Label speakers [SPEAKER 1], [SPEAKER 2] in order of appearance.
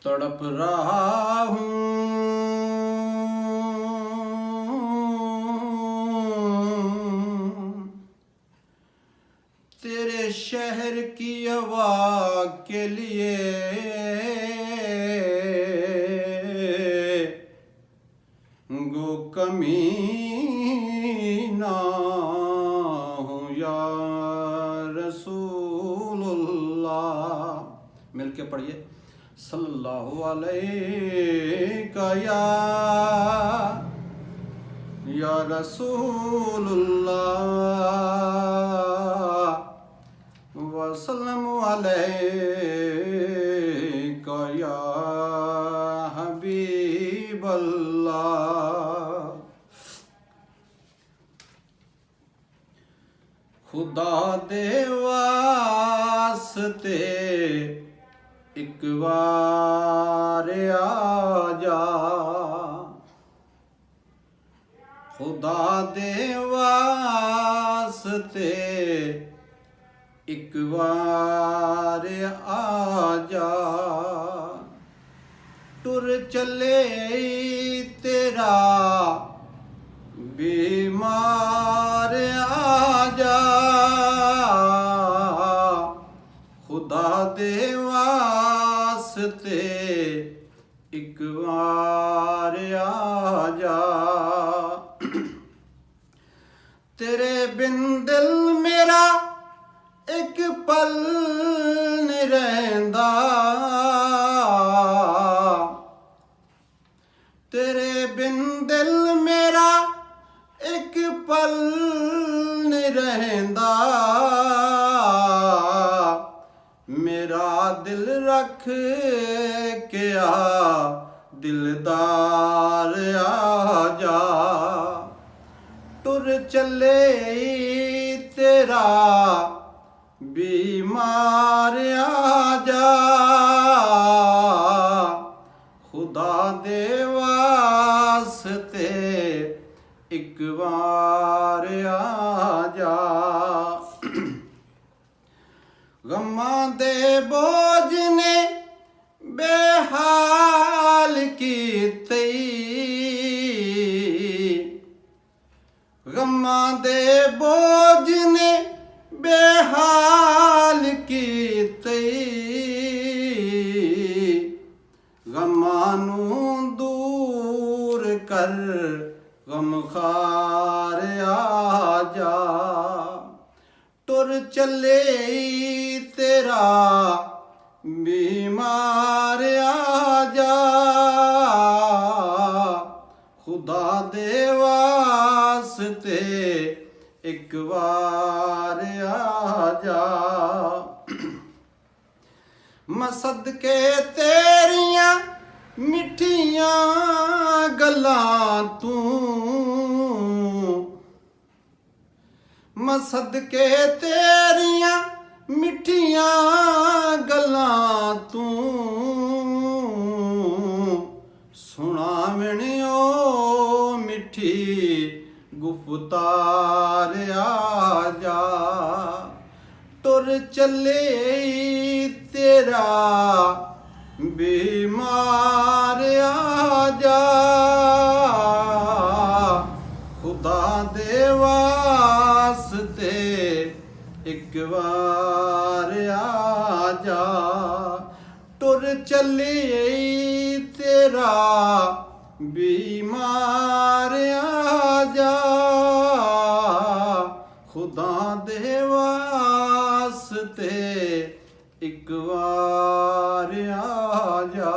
[SPEAKER 1] तड़प रहा हूँ तेरे शहर की हवा के लिए, गो कमीना हूँ या रसूलुल्लाह। मिल के पढ़िए, सल्लल्लाहु अलैका या रसूलुल्लाह वसल्लमु अलैका या हबीबल्लाह। खुदा दे वास्ते एक बार आ जा, खुदा दे वास्ते एक बार आ जा। टुर चले तेरा बीमार आ जा, खुदा दे वास्ते एक बार आ जा। तेरे बिन दिल मेरा एक पल नहीं रहंदा, तेरे बिन दिल मेरा एक पल नहीं रहंदा। मेरा दिल रख के आ दिलदार आ जा। टुर चले तेरा बीमार आ जा, खुदा दे वास्ते एक बार आ जा। गमां दे बोझ ने बेहाल कीती, गमां दे बोझ ने बेहाल कीती। गमां नूं दूर कर गमखार आ जा। टुर चले तेरा बीमार आ जा, खुदा दे वास्ते एक बार आ जा। मैं सदके तेरियां मिठियां गल्लां तूं, मैं सदके तेरियां मिठियां गल्लां तूं। सुनावणियो मिठी गुफ्तार आ जा। टुर चले तेरा बीमार आ जा, खुदा दे वास्ते एक बार आ जा। टुर चले तेरा बीमार आ जा, खुदा दे वास्ते एक बार आ जा।